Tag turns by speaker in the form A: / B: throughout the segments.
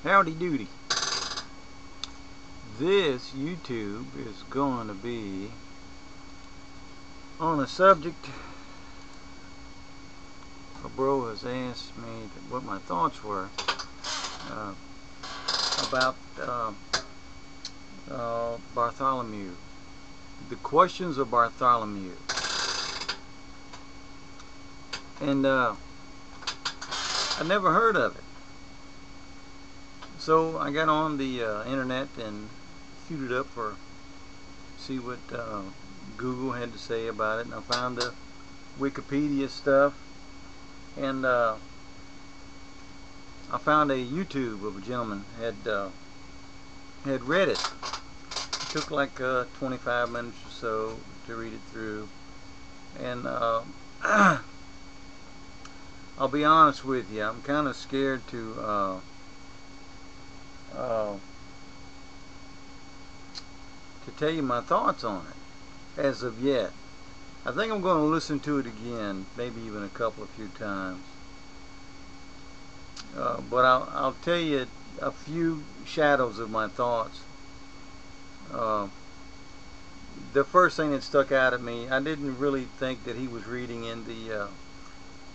A: Howdy doody. This YouTube is going to be on a subject a bro has asked me what my thoughts were about Bartholomew. The questions of Bartholomew. And I never heard of it. So I got on the internet and queued it up for see what Google had to say about it, and I found the Wikipedia stuff, and I found a YouTube of a gentleman had read it. It took like 25 minutes or so to read it through, and I'll be honest with you, I'm kind of scared to tell you my thoughts on it as of yet. I think I'm going to listen to it again, maybe even a few times. But I'll tell you a few shadows of my thoughts. The first thing that stuck out at me, I didn't really think that he was reading in the,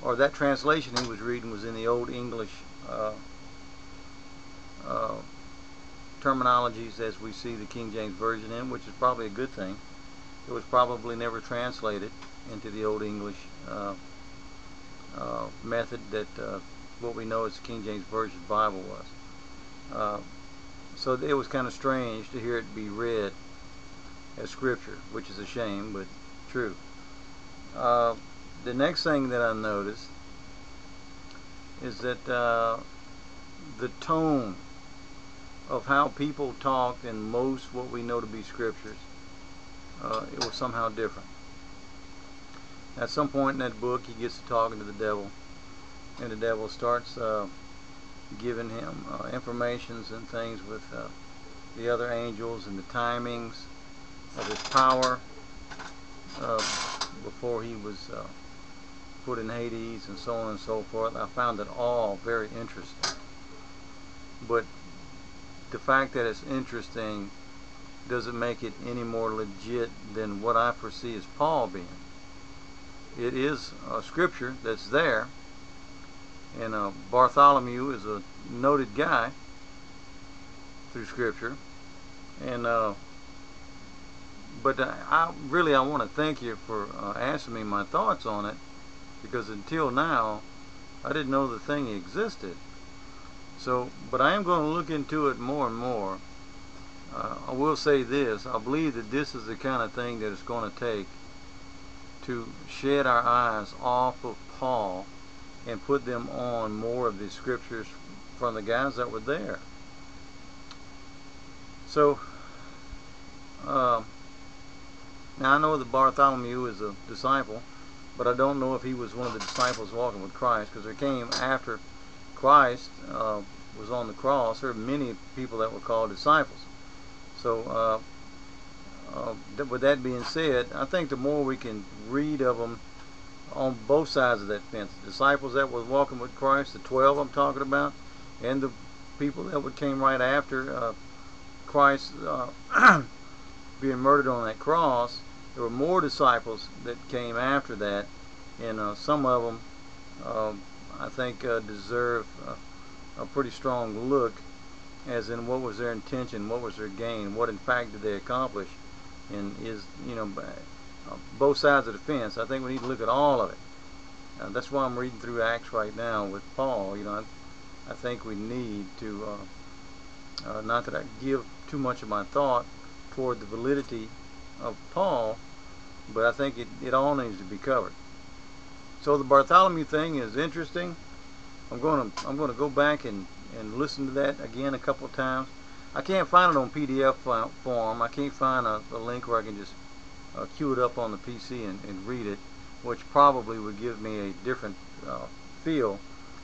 A: or that translation he was reading was in the Old English terminologies as we see the King James Version in, which is probably a good thing. It was probably never translated into the Old English method that what we know as the King James Version Bible was. So it was kind of strange to hear it be read as scripture, which is a shame, but true. The next thing that I noticed is that the tone of how people talked in most what we know to be scriptures, it was somehow different. At some point in that book, he gets to talking to the devil, and the devil starts giving him informations and things with the other angels and the timings of his power before he was put in Hades and so on and so forth. I found it all very interesting. But the fact that it's interesting doesn't make it any more legit than what I foresee as Paul being. It is a scripture that's there, and Bartholomew is a noted guy through scripture, and but I want to thank you for asking me my thoughts on it, because until now I didn't know the thing existed. So, but I am going to look into it more and more. I will say this, I believe that this is the kind of thing that it's going to take to shed our eyes off of Paul and put them on more of the scriptures from the guys that were there. So, now I know that Bartholomew is a disciple, but I don't know if he was one of the disciples walking with Christ, because there came after Christ was on the cross, there were many people that were called disciples. So with that being said, I think the more we can read of them on both sides of that fence, the disciples that were walking with Christ, the 12 I'm talking about, and the people that came right after Christ being murdered on that cross, there were more disciples that came after that, and some of them I think deserve a pretty strong look, as in what was their intention, what was their gain, what in fact did they accomplish, and is, you know, both sides of the fence. I think we need to look at all of it. That's why I'm reading through Acts right now with Paul. You know, I think we need to, not that I give too much of my thought toward the validity of Paul, but I think it all needs to be covered. So the Bartholomew thing is interesting. I'm going to go back and listen to that again a couple of times. I can't find it on PDF form. I can't find a link where I can just queue it up on the PC and read it, which probably would give me a different feel.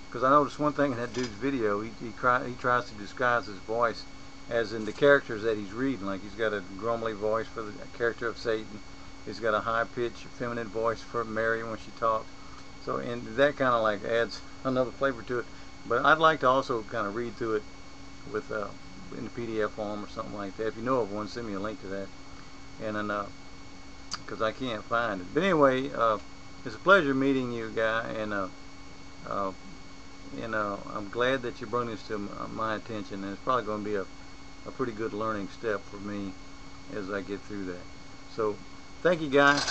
A: Because I noticed one thing in that dude's video, he tries to disguise his voice as in the characters that he's reading. Like he's got a grumbly voice for the character of Satan. He's got a high-pitched feminine voice for Mary when she talks. So, and that kind of like adds another flavor to it. But I'd like to also kind of read through it with in the PDF form or something like that. If you know of one, send me a link to that. And then because I can't find it. But anyway, it's a pleasure meeting you, Guy, and I'm glad that you brought this to my attention, and it's probably going to be a pretty good learning step for me as I get through that. So thank you, Guy.